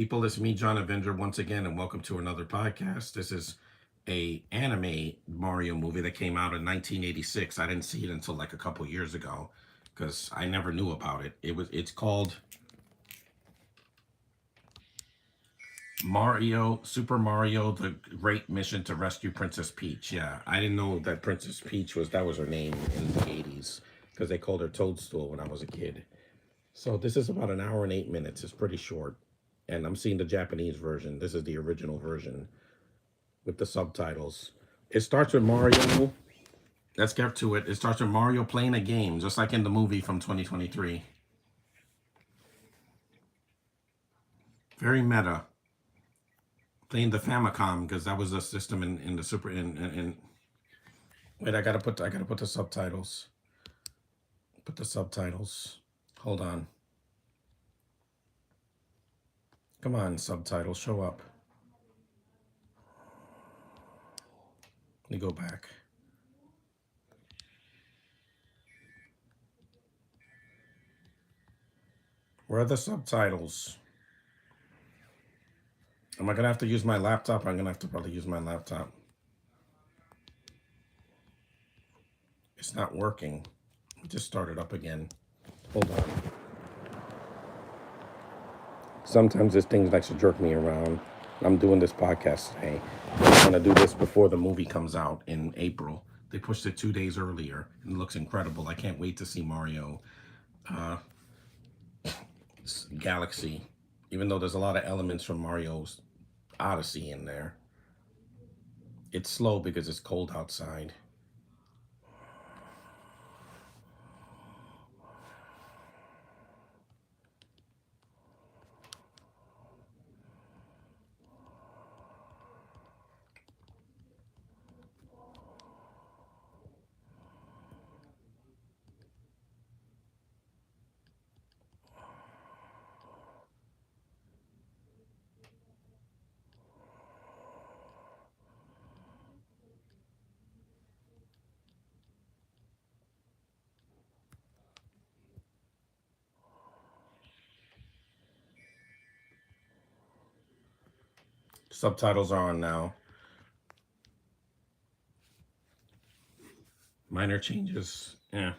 People, it's me, John Avenger, once again, and welcome to another podcast. This is a anime Mario movie that came out in 1986. I didn't see it until like a couple years ago because I never knew about it. It's called Super Mario: The Great Mission to Rescue Princess Peach. Yeah, I didn't know that Princess Peach was her name in the 80s because they called her Toadstool when I was a kid. So this is about an hour and 8 minutes. It's pretty short. And I'm seeing the Japanese version. This is the original version with the subtitles. It starts with Mario. Let's get to it. It starts with Mario playing a game, just like in the movie from 2023. Very meta. Playing the Famicom because that was the system in the Super in. Wait, I gotta put the subtitles. Put the subtitles. Hold on. Come on, subtitles, show up. Let me go back. Where are the subtitles? Am I gonna have to use my laptop? I'm gonna have to probably use my laptop. It's not working. Just start it up again. Hold on. Sometimes this thing likes to jerk me around. I'm doing this podcast today. I'm gonna do this before the movie comes out in April. They pushed it 2 days earlier, and it looks incredible. I can't wait to see Mario Galaxy, even though there's a lot of elements from Mario's Odyssey in there. It's slow because it's cold outside. Subtitles are on now. Minor changes. Yeah.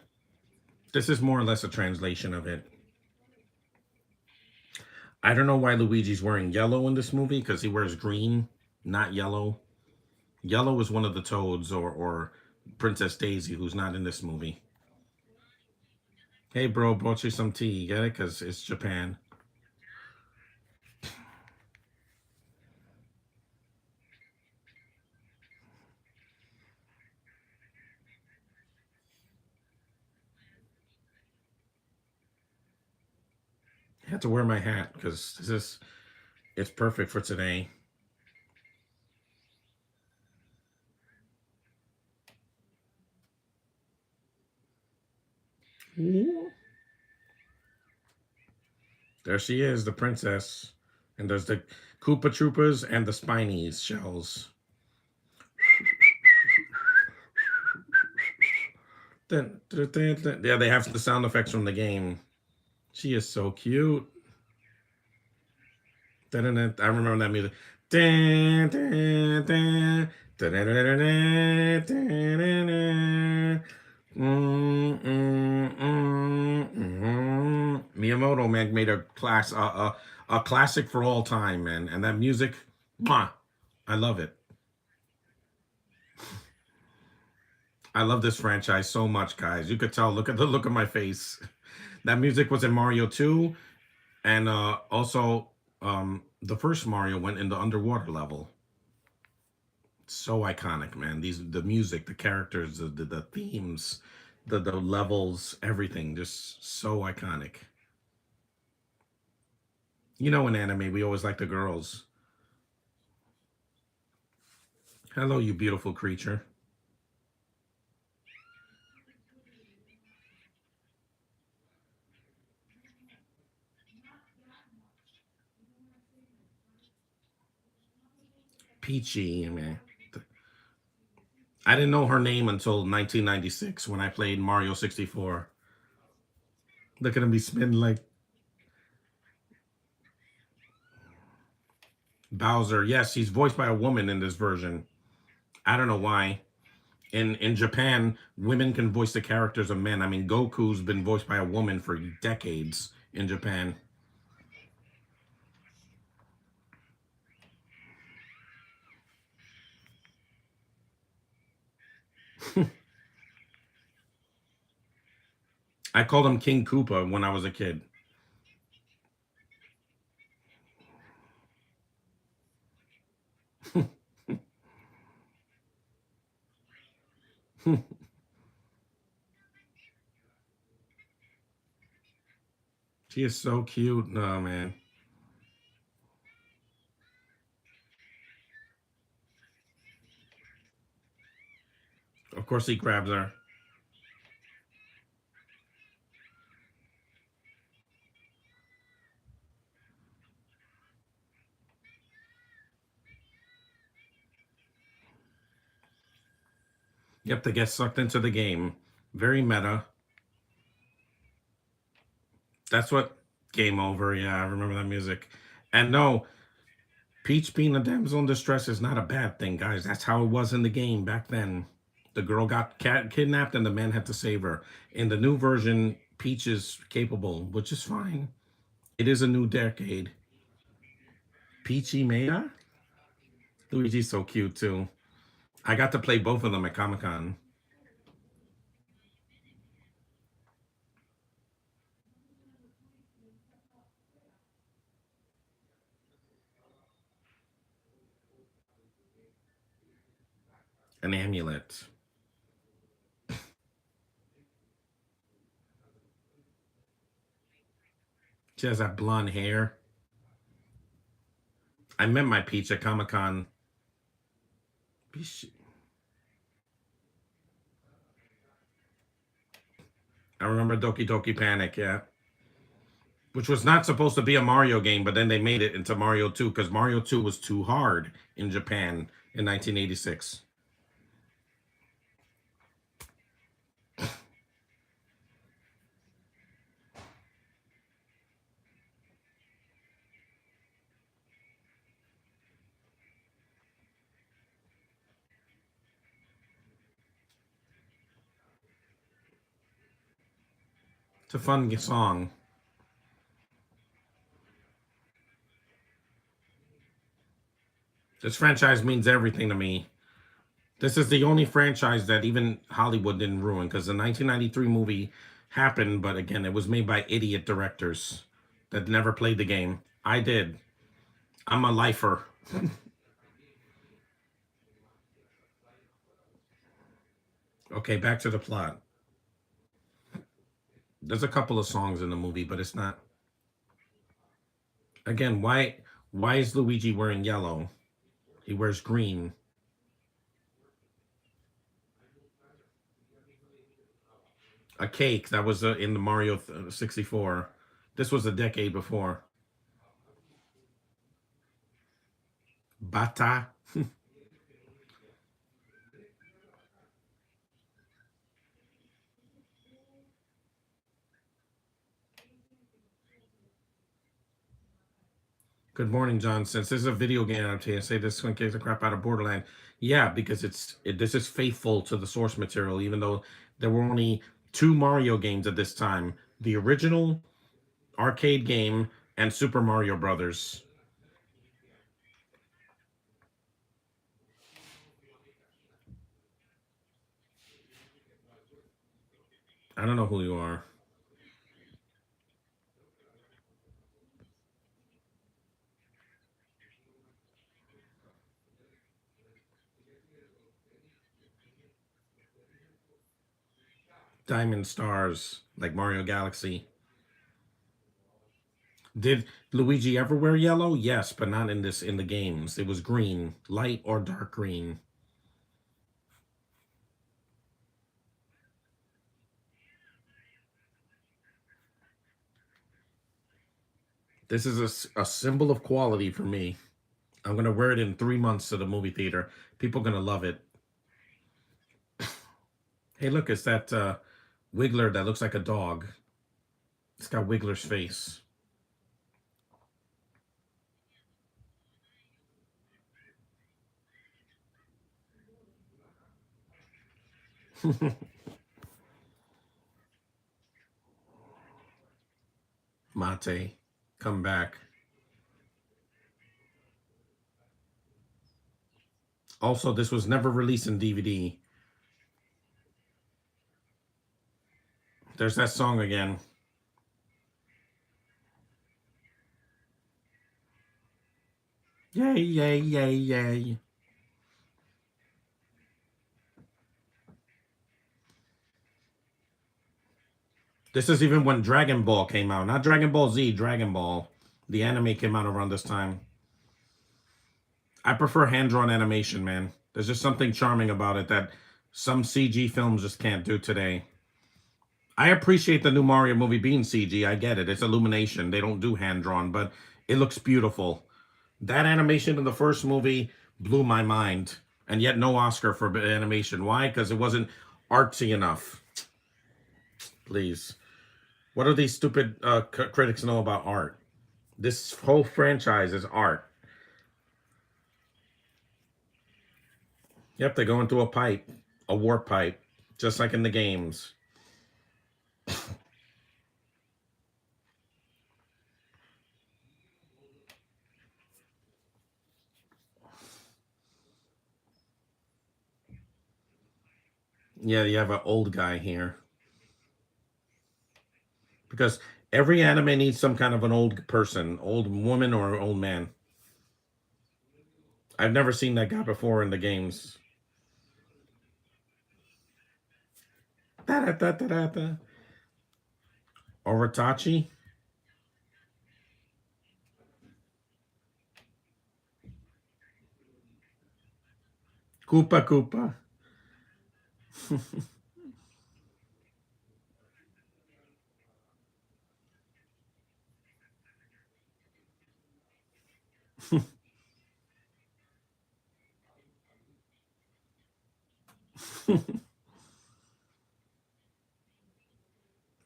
This is more or less a translation of it. I don't know why Luigi's wearing yellow in this movie because he wears green, not yellow. Yellow is one of the Toads or Princess Daisy, who's not in this movie. Hey, bro, brought you some tea. You get it? Because it's Japan. I had to wear my hat because it's perfect for today. Ooh. There she is, the princess. And there's the Koopa Troopas and the Spinies shells. Yeah, they have the sound effects from the game. She is so cute. I remember that music. Miyamoto, man, made a classic for all time, man, and that music, mwah, I love it. I love this franchise so much, guys. You could tell. Look at the look of my face. That music was in Mario 2, and also the first Mario went in the underwater level. So iconic, man. The music, the characters, the themes, the levels, everything, just so iconic. You know, in anime, we always like the girls. Hello, you beautiful creature. Peachy, man. I didn't know her name until 1996 when I played Mario 64. Look at him be spinning like Bowser. Yes, he's voiced by a woman in this version. I don't know why. In Japan, women can voice the characters of men. I mean, Goku's been voiced by a woman for decades in Japan. I called him King Koopa when I was a kid. She is so cute. No, man. Of course, he grabs her. Yep, to get sucked into the game. Very meta. That's what game over. Yeah, I remember that music. And no, Peach being a damsel in distress is not a bad thing, guys. That's how it was in the game back then. The girl got kidnapped and the man had to save her. In the new version, Peach is capable, which is fine. It is a new decade. Peachy Maya? Luigi's so cute too. I got to play both of them at Comic Con an amulet. She has that blonde hair. I met my Peach at Comic Con. I remember Doki Doki Panic, yeah. Which was not supposed to be a Mario game, but then they made it into Mario 2 because Mario 2 was too hard in Japan in 1986. It's a fun song. This franchise means everything to me. This is the only franchise that even Hollywood didn't ruin because the 1993 movie happened, but again, it was made by idiot directors that never played the game. I did. I'm a lifer. Okay, back to the plot. There's a couple of songs in the movie, but it's not. Again, why is Luigi wearing yellow? He wears green. A cake that was in the Mario 64. This was a decade before. Bata. Good morning, John. Since this is a video game adaptation, say this one kicks the crap out of Borderland. Yeah, because this is faithful to the source material, even though there were only two Mario games at this time: the original arcade game and Super Mario Brothers. I don't know who you are. Diamond Stars, like Mario Galaxy. Did Luigi ever wear yellow? Yes, but not in the games. It was green, light or dark green. This is a symbol of quality for me. I'm gonna wear it in 3 months to the movie theater. People are gonna love it. Hey, look, it's that Wiggler that looks like a dog. It's got Wiggler's face. Mate, come back. Also, this was never released in DVD. There's that song again. Yay, yay, yay, yay. This is even when Dragon Ball came out. Not Dragon Ball Z, Dragon Ball. The anime came out around this time. I prefer hand-drawn animation, man. There's just something charming about it that some CG films just can't do today. I appreciate the new Mario movie being CG. I get it. It's Illumination. They don't do hand-drawn, but it looks beautiful. That animation in the first movie blew my mind. And yet no Oscar for animation. Why? Because it wasn't artsy enough. Please. What do these stupid critics know about art? This whole franchise is art. Yep, they go into a pipe. A warp pipe. Just like in the games. Yeah, you have an old guy here. Because every anime needs some kind of an old person, old woman or old man. I've never seen that guy before in the games. Da da da da da da. Oritachi? Koopa Koopa.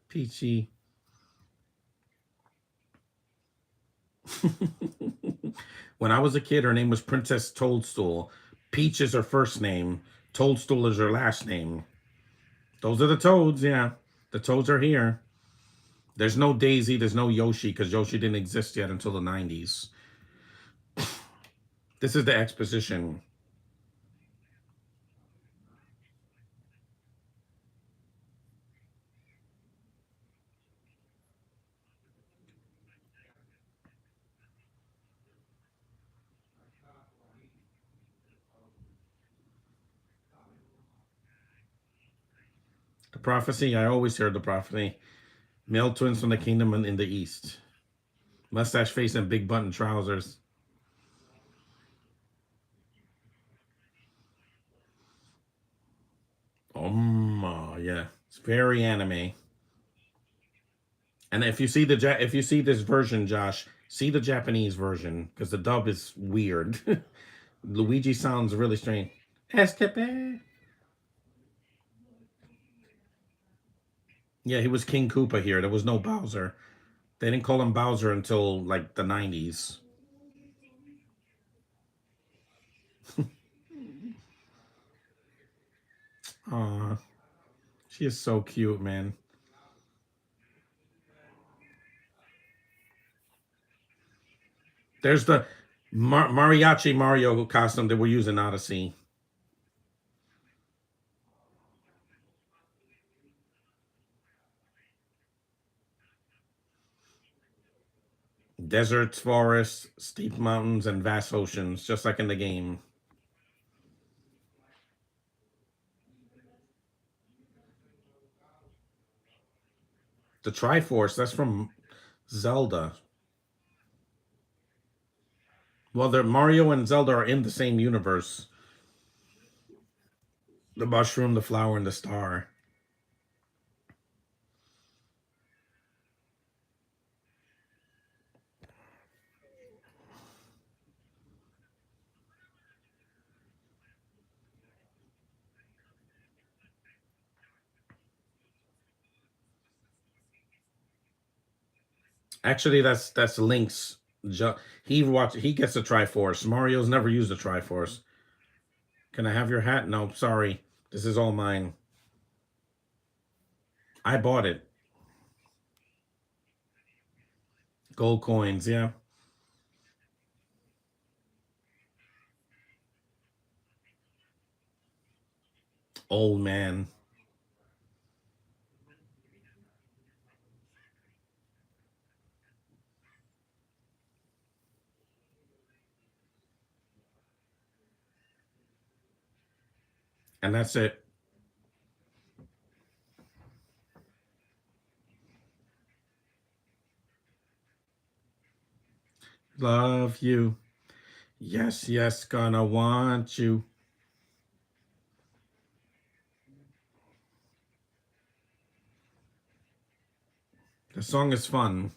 Peachy. When I was a kid, her name was Princess Toadstool. Peach is her first name. Toadstool is her last name. Those are the toads, yeah. The toads are here. There's no Daisy, there's no Yoshi, because Yoshi didn't exist yet until the 90s. This is the exposition. The prophecy, I always heard the prophecy. Male twins from the kingdom in the east. Mustache face and big button trousers. Yeah. It's very anime. And if you see if you see this version, Josh, see the Japanese version because the dub is weird. Luigi sounds really strange. Estepe. Yeah, he was King Koopa here. There was no Bowser. They didn't call him Bowser until like the 90s. Aw, she is so cute, man. There's the Mariachi Mario costume that we're using Odyssey. Deserts, forests, steep mountains, and vast oceans, just like in the game. The Triforce, that's from Zelda. Well, Mario and Zelda are in the same universe. The mushroom, the flower, and the star. Actually, that's Link's. He gets a Triforce. Mario's never used a Triforce. Can I have your hat? No, sorry. This is all mine. I bought it. Gold coins, yeah. Old man. And that's it. Love you. Yes, yes, gonna want you. The song is fun.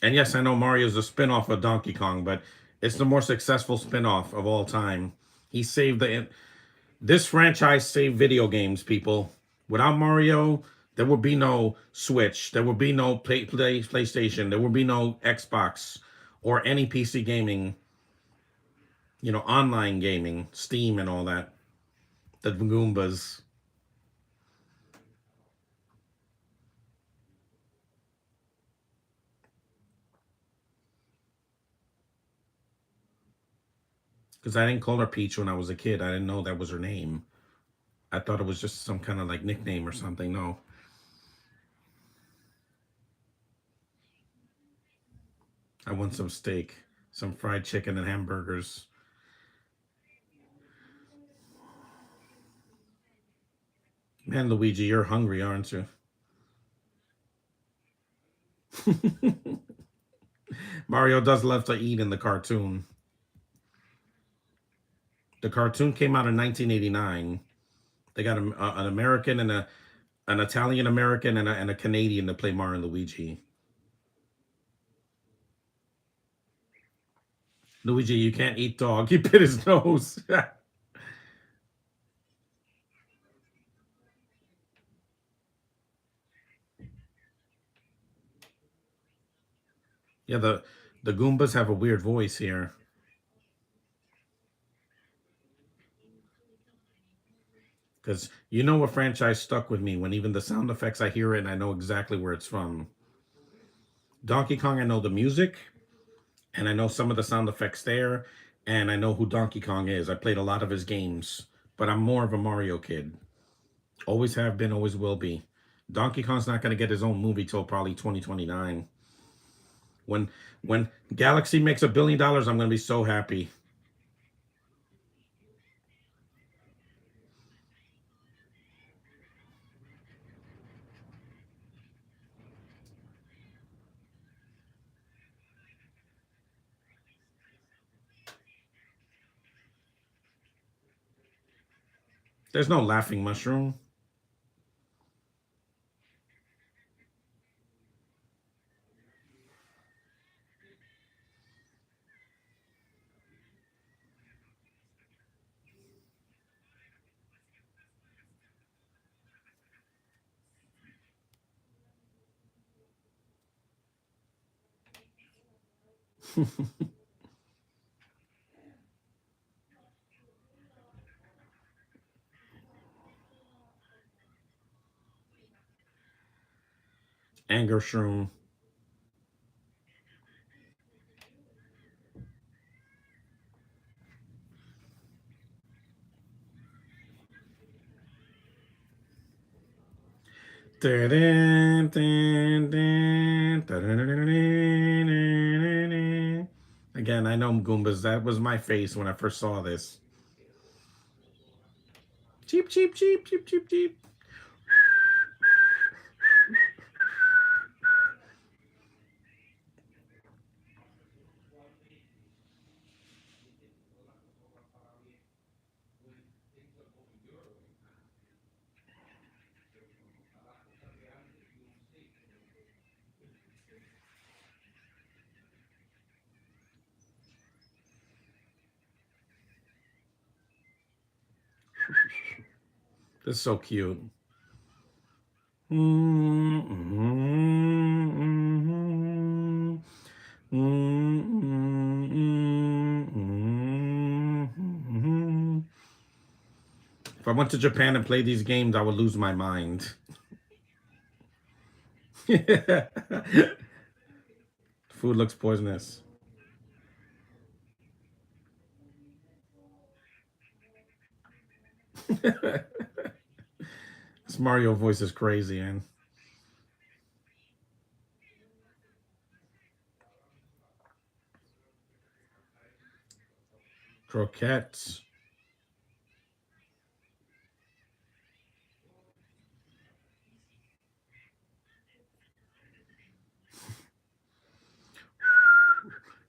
And yes, I know Mario's a spin-off of Donkey Kong, but it's the more successful spin-off of all time. He saved the this franchise saved video games, people. Without Mario, there would be no Switch, there would be no PlayStation, there would be no Xbox or any PC gaming, online gaming, Steam and all that. The Goombas. Because I didn't call her Peach when I was a kid. I didn't know that was her name. I thought it was just some kind of like nickname or something. No. I want some steak, some fried chicken and hamburgers. Man, Luigi, you're hungry, aren't you? Mario does love to eat in the cartoon. The cartoon came out in 1989. They got an American and an Italian American and a Canadian to play Mario and Luigi. Luigi, you can't eat dog. He bit his nose. Yeah, the Goombas have a weird voice here. Because you know what franchise stuck with me when even the sound effects I hear it and I know exactly where it's from. Donkey Kong, I know the music and I know some of the sound effects there, and I know who Donkey Kong is. I played a lot of his games, but I'm more of a Mario kid. Always have been, always will be. Donkey Kong's not going to get his own movie till probably 2029. When Galaxy makes $1 billion, I'm going to be so happy. There's no laughing mushroom. Anger shroom. Again, I know Goombas. That was my face when I first saw this. Cheep, cheep, cheep, cheep, cheep, cheep. This is so cute. I went to Japan and played these games, I would lose my mind. Food looks poisonous. This Mario voice is crazy, and croquettes.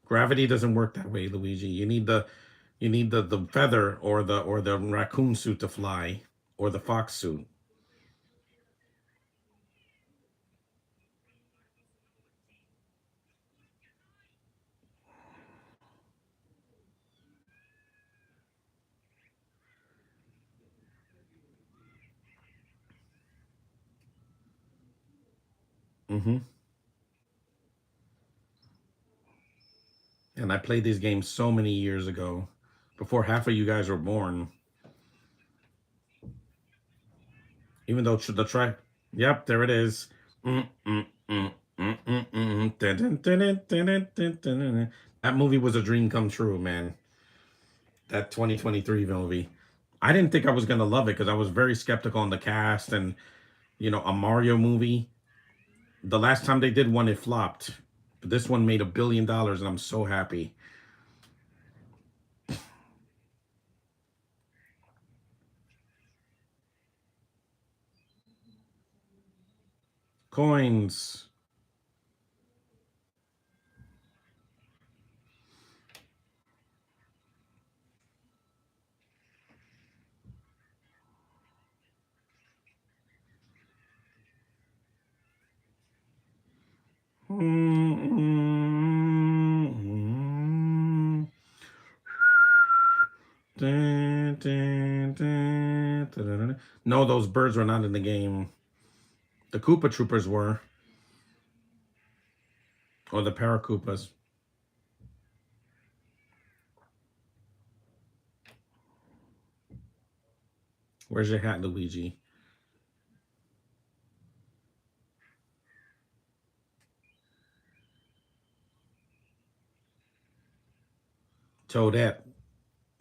Gravity doesn't work that way, Luigi. You need the feather or the raccoon suit to fly, or the fox suit. Hmm. And I played these games so many years ago, before half of you guys were born. Even though the track, yep, there it is. Mm, mm, mm, mm, mm, mm. Dun, dun, dun, dun, dun, dun, dun, dun, dun. That movie was a dream come true, man. That 2023 movie. I didn't think I was gonna love it because I was very skeptical on the cast, and a Mario movie. The last time they did one, it flopped. But this one made $1 billion, and I'm so happy. Coins. Dun, dun, dun, dun, dun, dun. No, those birds were not in the game. The Koopa Troopers were, or the Paracoopas. Where's your hat, Luigi? Toadette.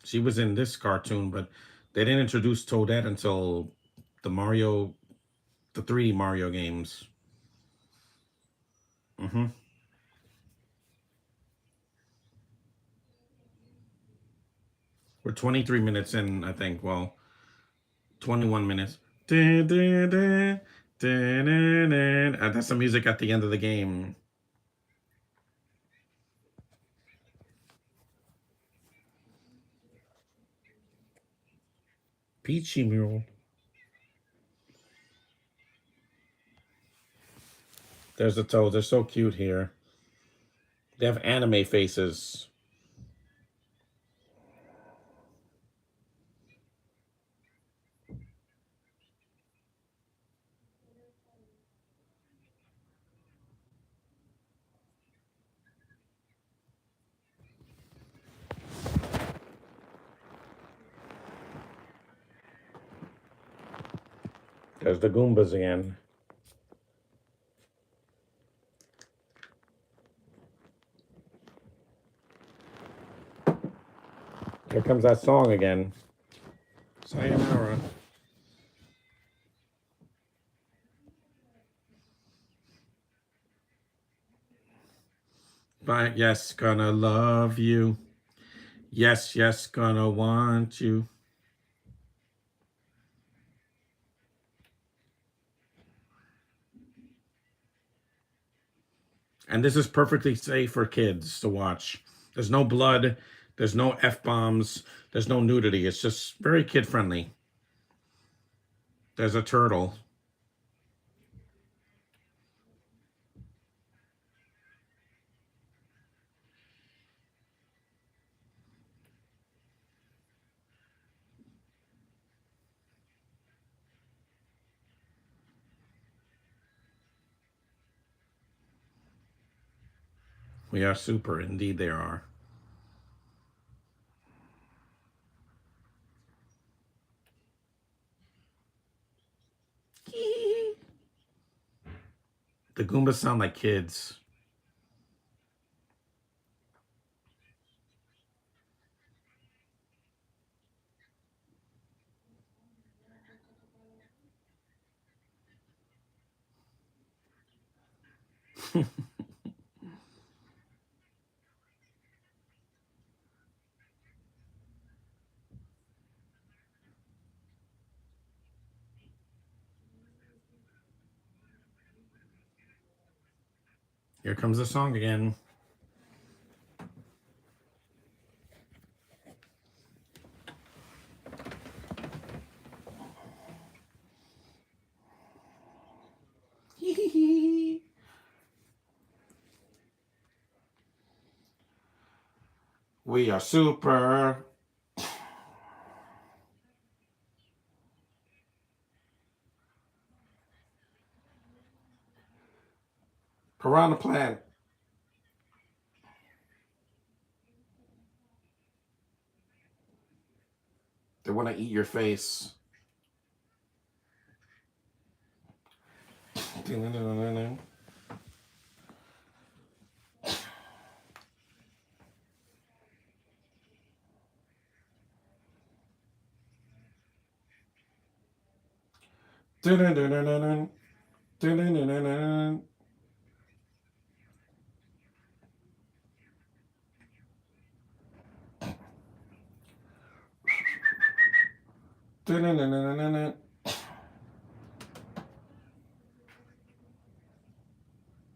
She was in this cartoon, but they didn't introduce Toadette until the Mario, the 3D Mario games. Hmm. We're 23 minutes in, I think. Well, 21 minutes. Dun, dun, dun, dun, dun, dun. That's the music at the end of the game. Peachy Mule. There's the toads. They're so cute here. They have anime faces. There's the Goombas again. Here comes that song again. Sayonara. But yes, gonna love you. Yes, yes, gonna want you. And this is perfectly safe for kids to watch. There's no blood, there's no F bombs, there's no nudity. It's just very kid friendly. There's a turtle. We are super. Indeed, they are. The Goombas sound like kids. Here comes the song again. We are super. Piranha plant. They want to eat your face.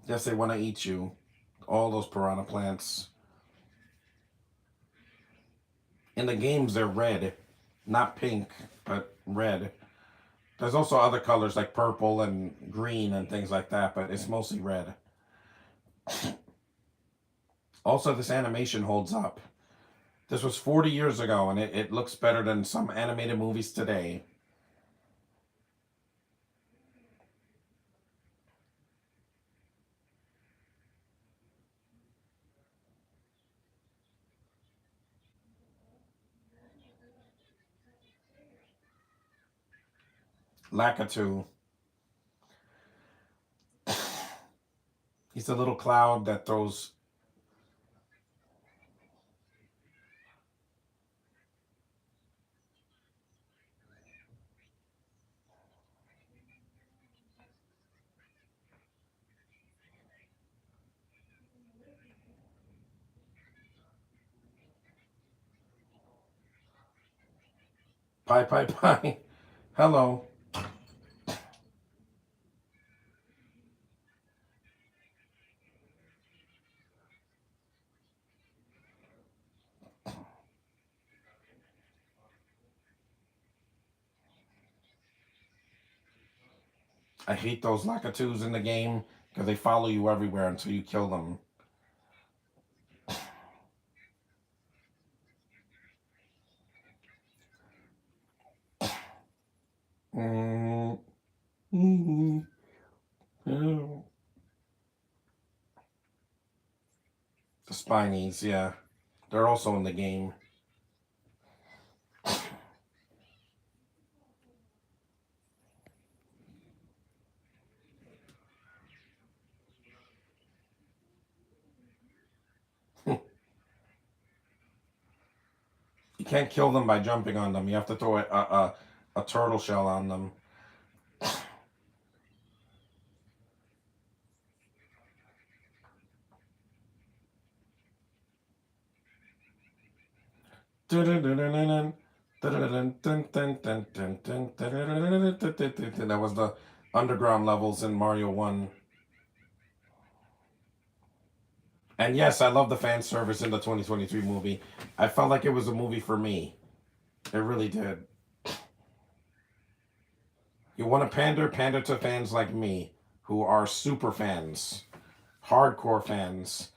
Yes, they want to eat you. All those piranha plants. In the games, they're red. Not pink, but red. There's also other colors like purple and green and things like that, but it's mostly red. Also, this animation holds up. This was 40 years ago, and it looks better than some animated movies today. Lakitu. He's a little cloud that throws. Pie, pie, pie. Hello. I hate those Lakitus in the game because they follow you everywhere until you kill them. Mm, mm, mm. The Spinies, yeah. They're also in the game. You can't kill them by jumping on them. You have to throw a turtle shell on them. That was the underground levels in Mario 1. And yes, I love the fan service in the 2023 movie. I felt like it was a movie for me. It really did. You want to pander to fans like me, who are super fans, hardcore fans,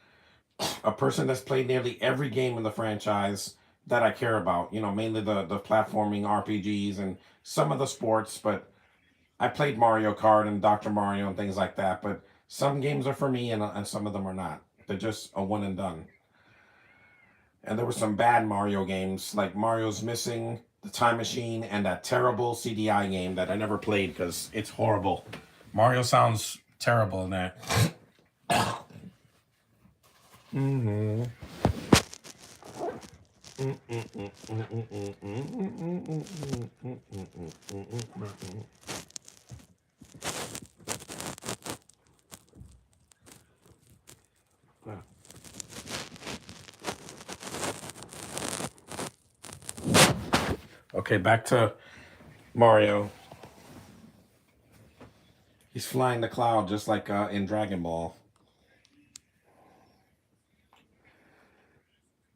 a person that's played nearly every game in the franchise that I care about. You know, mainly the platforming RPGs and some of the sports, but I played Mario Kart and Dr. Mario and things like that. But some games are for me and some of them are not. They're just a one and done. And there were some bad Mario games, like Mario's Missing, The Time Machine, and that terrible CDI game that I never played because it's horrible. Mario sounds Terrible in that. Mm-hmm. Okay, back to Mario. He's flying the cloud just like in Dragon Ball.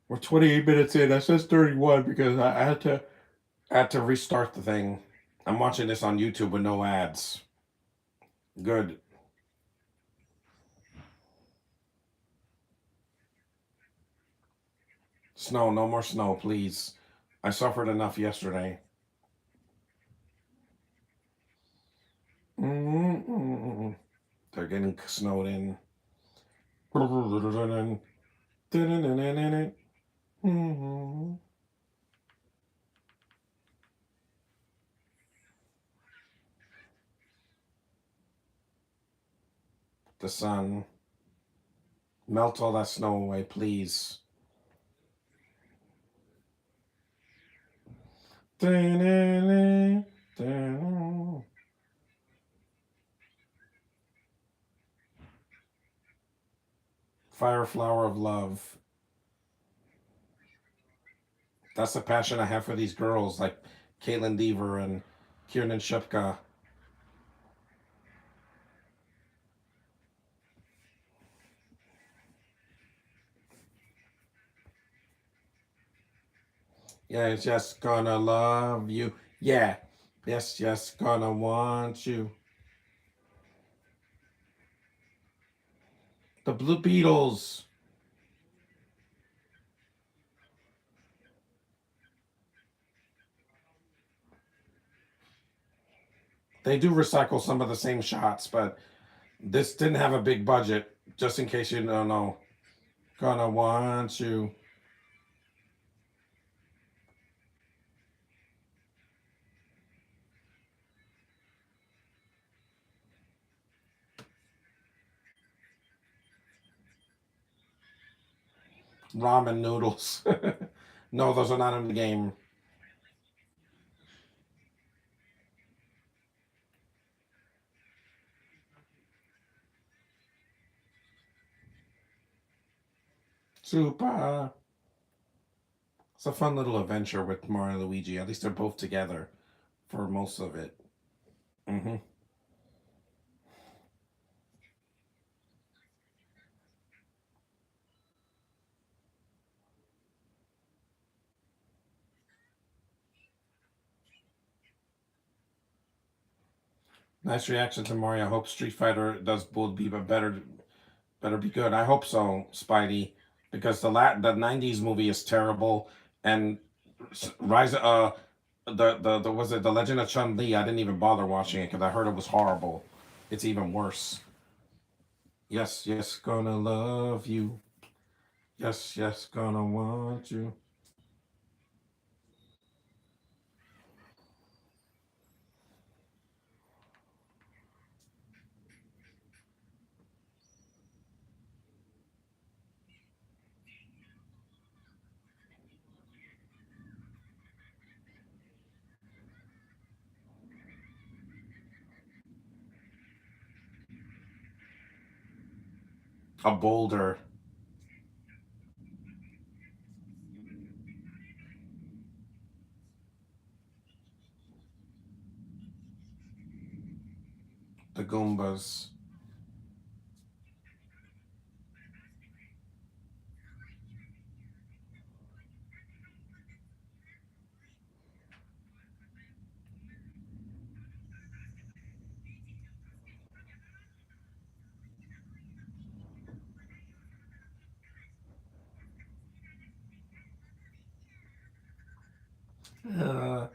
We're 28 minutes in. That says 31 because I had to restart the thing. I'm watching this on YouTube with no ads. Good. Snow, no more snow, please. I suffered enough yesterday. Mm-mm-mm. They're getting snowed in. The sun. Melt all that snow away, please. Fire flower of love. That's the passion I have for these girls, like Caitlin Deaver and Kiernan Shipka. Yeah, it's just gonna love you. Yeah, yes, just gonna want you. The Blue Beetles. They do recycle some of the same shots, but this didn't have a big budget. Just in case you don't know, gonna want you. Ramen noodles. No, those are not in the game. Super. It's a fun little adventure with Mario and Luigi. At least they're both together for most of it. Hmm. Nice reaction to Mario. I hope Street Fighter does will be better be good. I hope so, Spidey, because the '90s movie is terrible, and Rise the was it the Legend of Chun Li? I didn't even bother watching it because I heard it was horrible. It's even worse. Yes, yes, gonna love you. Yes, yes, gonna want you. A boulder, the Goombas. Uh,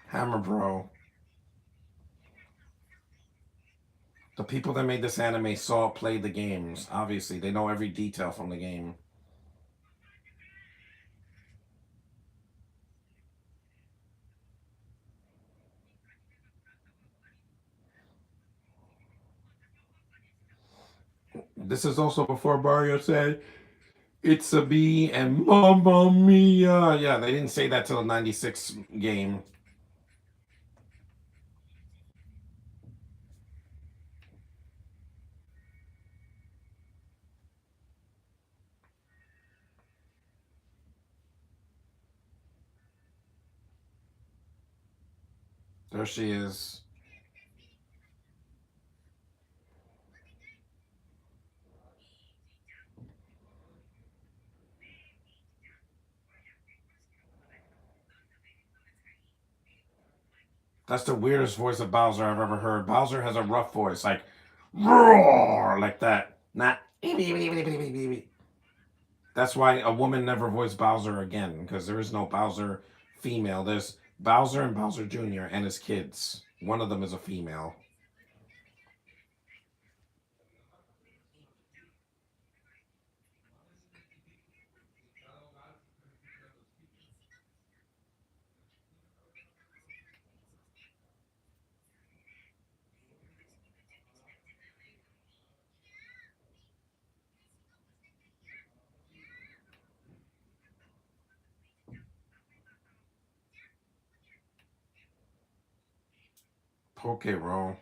Hammer Bro. The people that made this anime played the games. Obviously, they know every detail from the game. This is also before Mario said, "It's a me" and "Mamma Mia." Yeah, they didn't say that till the '96 game. There she is. That's the weirdest voice of Bowser I've ever heard. Bowser has a rough voice, like roar, like that. Not. That's why a woman never voiced Bowser again, because there is no Bowser female. There's Bowser and Bowser Jr. and his kids. One of them is a female. Poke roll.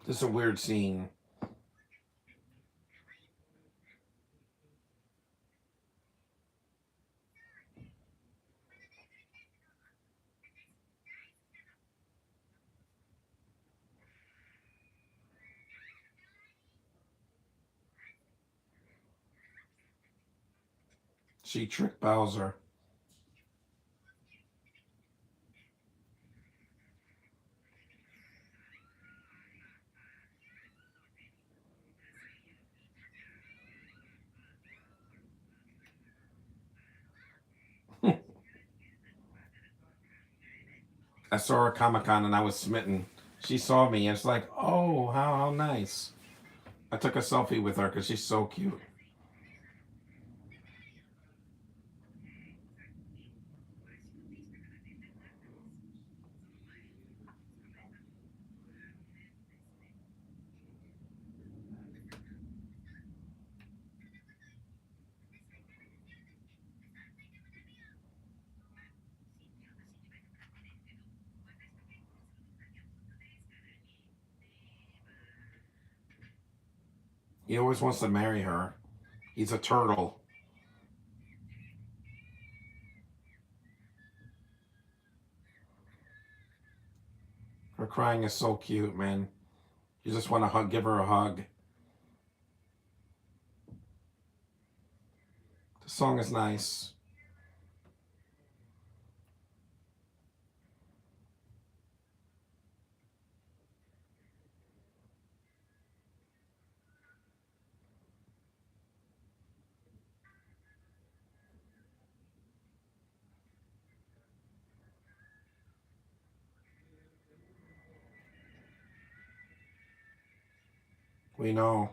This is a weird scene. She tricked Bowser. I saw her at Comic Con and I was smitten. She saw me and it's like, oh, how nice. I took a selfie with her because she's so cute. He always wants to marry her. He's a turtle. Her crying is so cute, man. You just want to give her a hug. The song is nice. We know.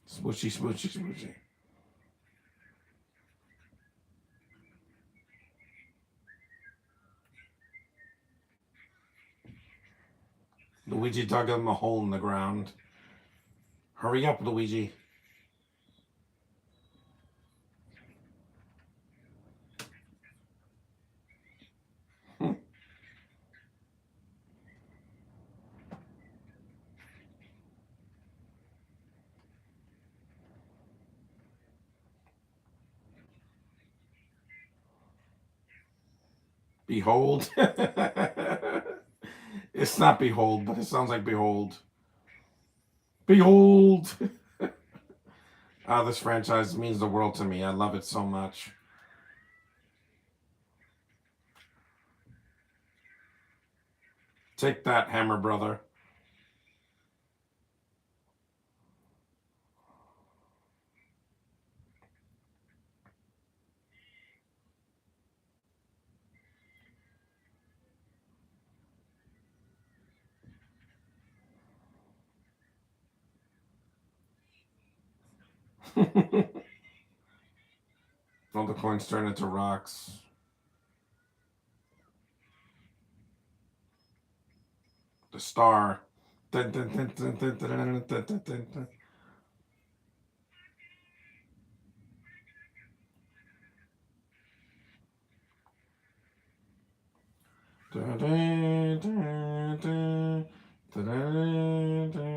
Smoochy, smoochy, smoochy. Luigi dug him a hole in the ground. Hurry up, Luigi. Behold. It's not behold, but it sounds like behold. Behold. This franchise means the world to me. I love it so much. Take that, Hammer Brother. All the coins turn into rocks. The star. Dun, dun, dun, dun, dun, dun, dun, dun, dun, dun, dun. Dun, dun, dun, dun, dun, dun, dun, dun.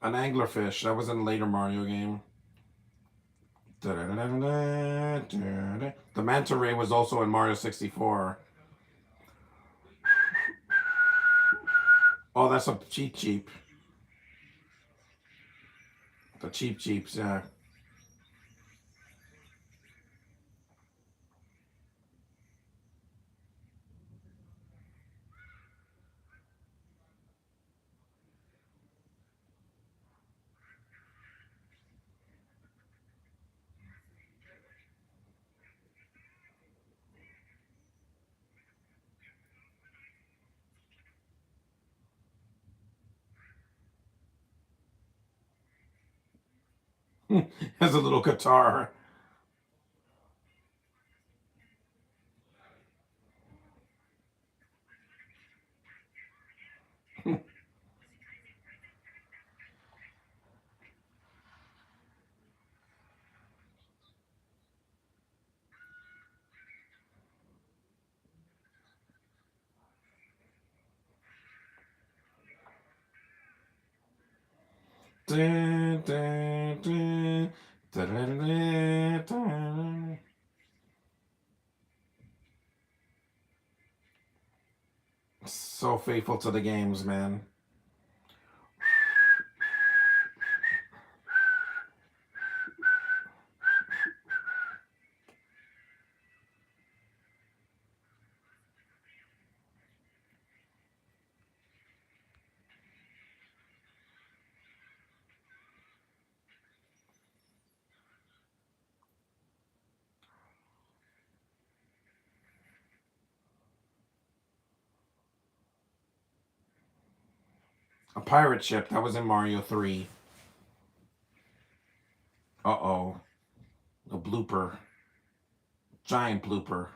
An anglerfish. That was in a later Mario game. The manta ray was also in Mario 64. Oh, that's a cheap cheap. The cheap cheeps, yeah. Has a little guitar. Dun, dun, dun, dun, dun, dun. So faithful to the games, man. A pirate ship. That was in Mario 3. Uh-oh. A blooper. Giant blooper.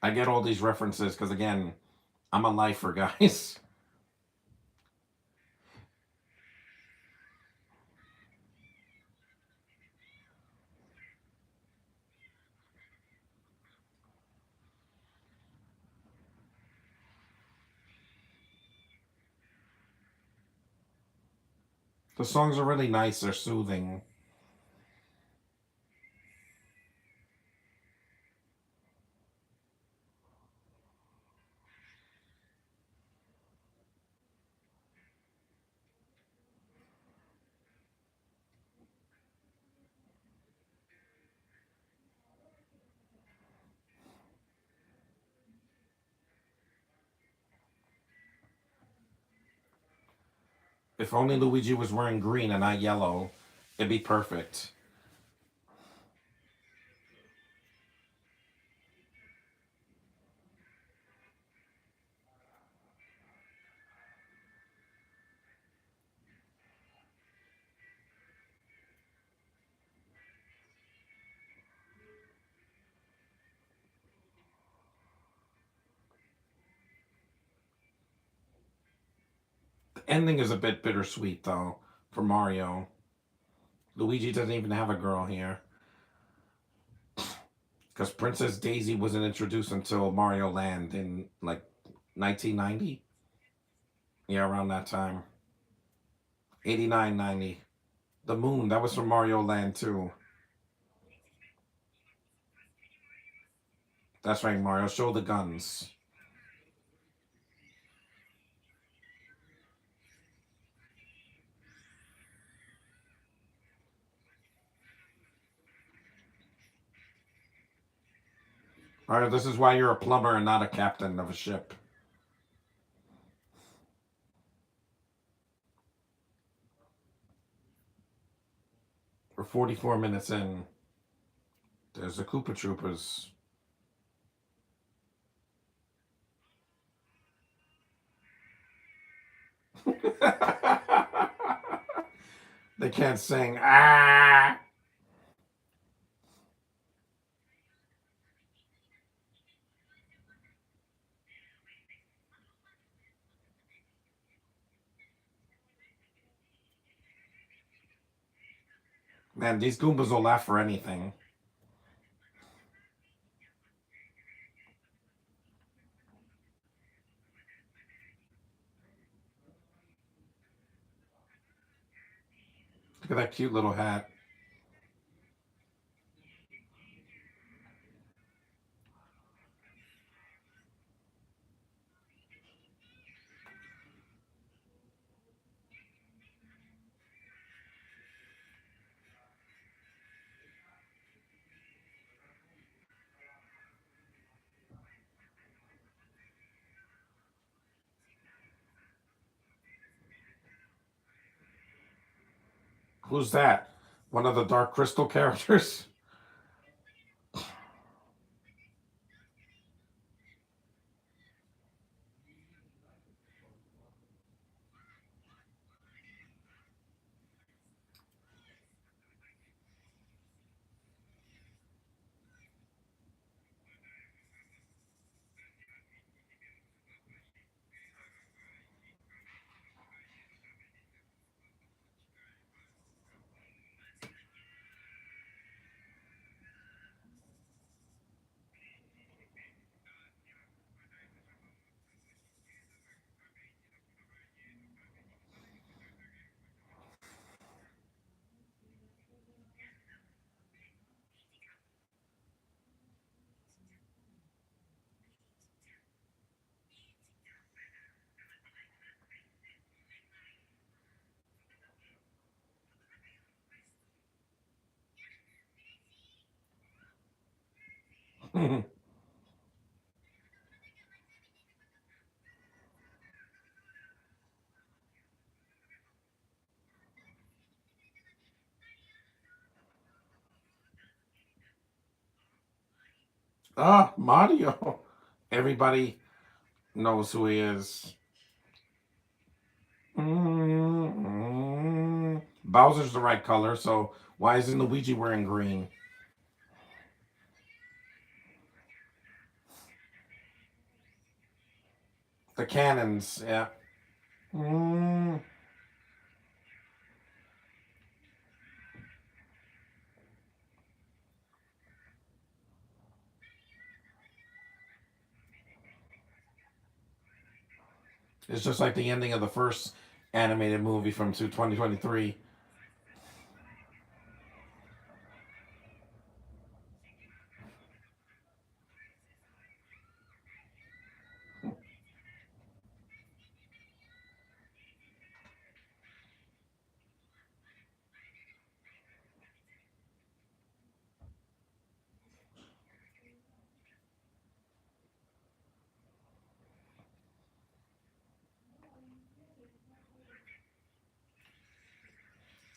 I get all these references because, again, I'm a lifer, guys. The songs are really nice. They're soothing. If only Luigi was wearing green and not yellow, it'd be perfect. The ending is a bit bittersweet, though, for Mario. Luigi doesn't even have a girl here. Because Princess Daisy wasn't introduced until Mario Land in like 1990. Yeah, around that time. 89, 90. The moon, that was from Mario Land too. That's right, Mario. Show the guns. All right, this is why you're a plumber and not a captain of a ship. We're 44 minutes in. There's the Koopa Troopers. They can't sing. Ah! Man, these Goombas will laugh for anything. Look at that cute little hat. Who's that? One of the Dark Crystal characters? Ah, Mario. Everybody knows who he is. Bowser's the right color, so why isn't Luigi wearing green? The cannons, yeah. Mm, it's just like the ending of the first animated movie from 2023.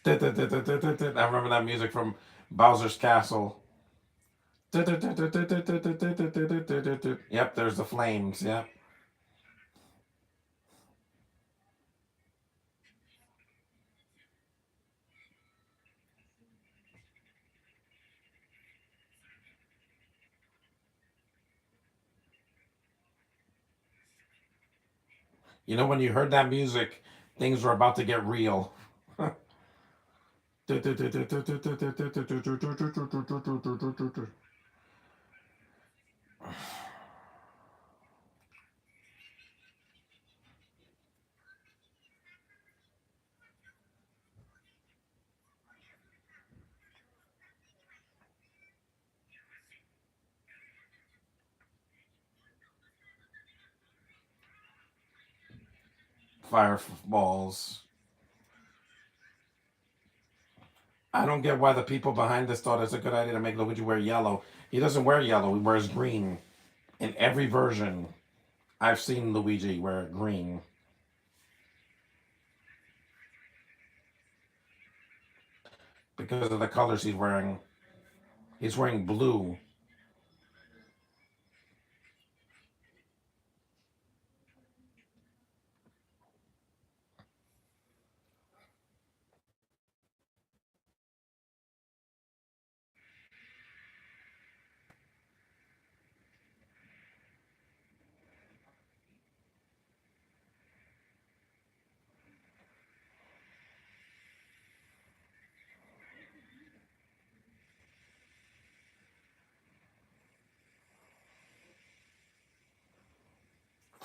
I remember that music from Bowser's Castle. Yep, there's the flames. Yep. You know, when you heard that music, things were about to get real. fireballs. I don't get why the people behind this thought it's a good idea to make Luigi wear yellow. He doesn't wear yellow, he wears green. In every version, I've seen Luigi wear green. Because of the colors he's wearing. He's wearing blue.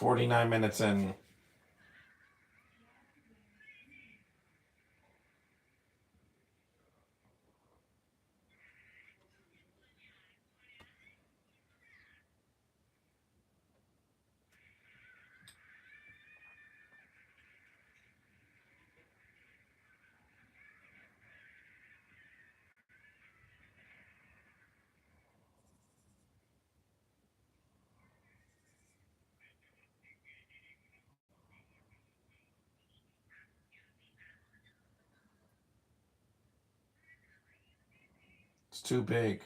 $49 in. It's too big.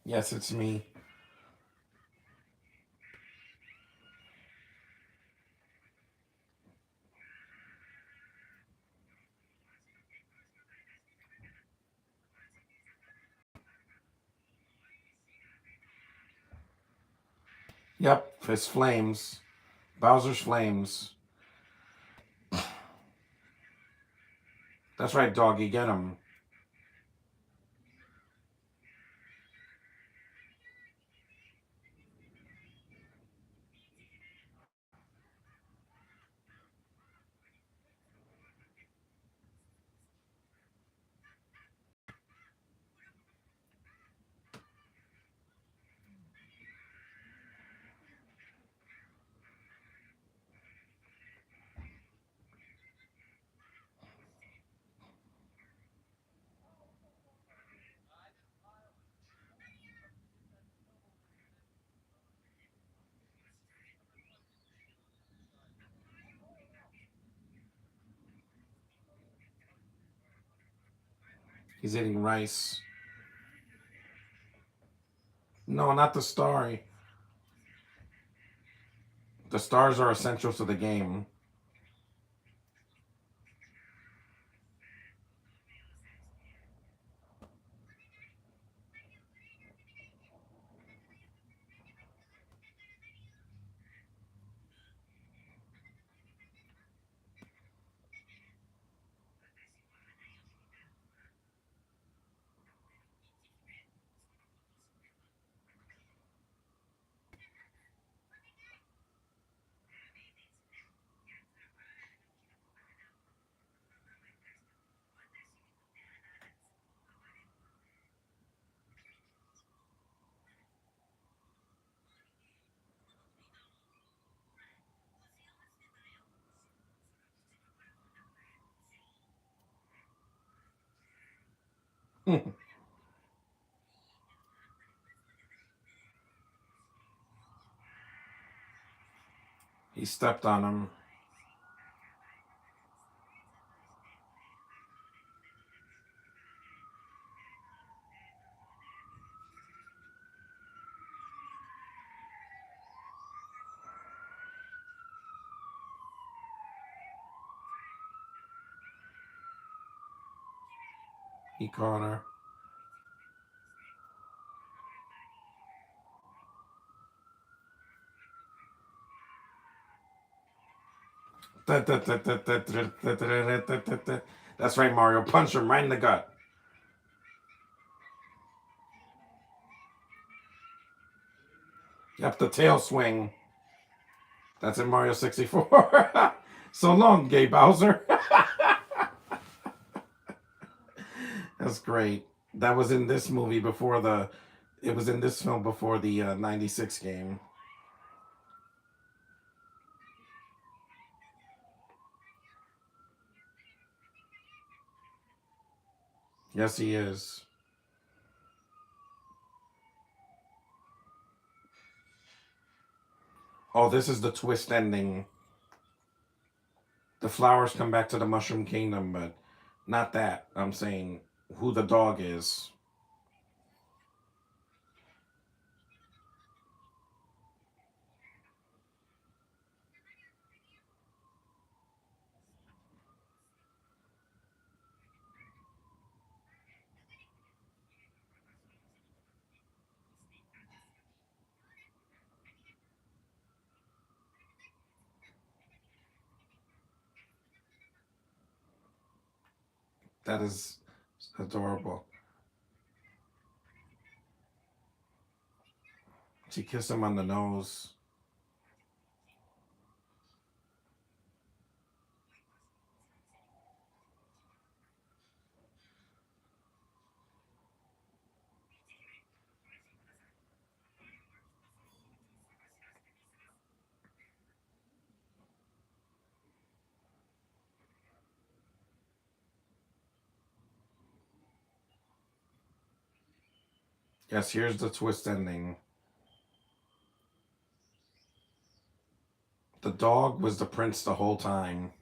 Yes, it's me. Yep, his flames. Bowser's flames. That's right, doggy, get him. He's eating rice. No, not the star. The stars are essential to the game. He stepped on him. He caught her. That's right, Mario. Punch him right in the gut. Yep, the tail swing. That's in Mario 64. So long, gay Bowser. That's great. That was in this movie before the. It was in this film before the '96 game. Yes, he is. Oh, this is the twist ending. The flowers come back to the Mushroom Kingdom, but not that. I'm saying who the dog is. That is adorable. She kissed him on the nose. Yes, here's the twist ending. The dog was the prince the whole time.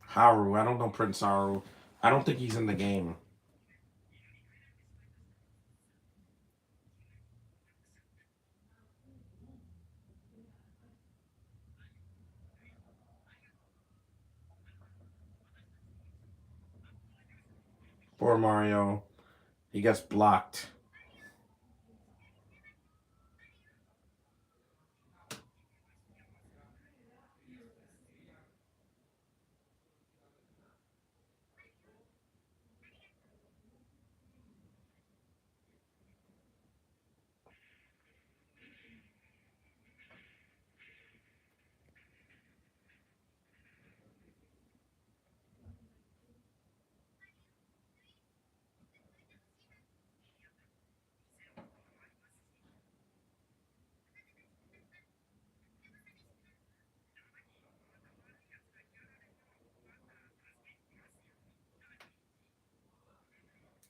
Haru. I don't know Prince Haru. I don't think he's in the game. Poor Mario. He gets blocked.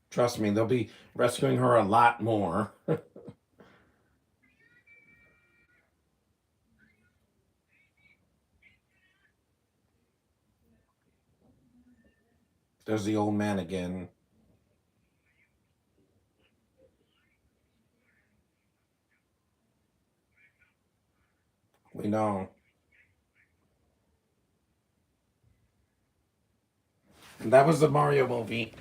Trust me, they'll be rescuing her a lot more. There's the old man again. We know. And that was the Mario movie.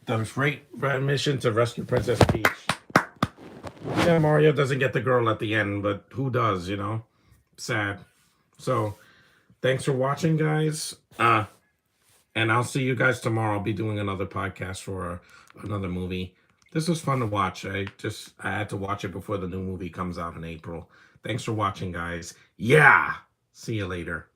The great mission to rescue Princess Peach. Yeah, Mario doesn't get the girl at the end, but who does, you know? Sad. So, thanks for watching, guys. And I'll see you guys tomorrow. I'll be doing another podcast for another movie. This was fun to watch. I had to watch it before the new movie comes out in April. Thanks for watching, guys. Yeah. See you later.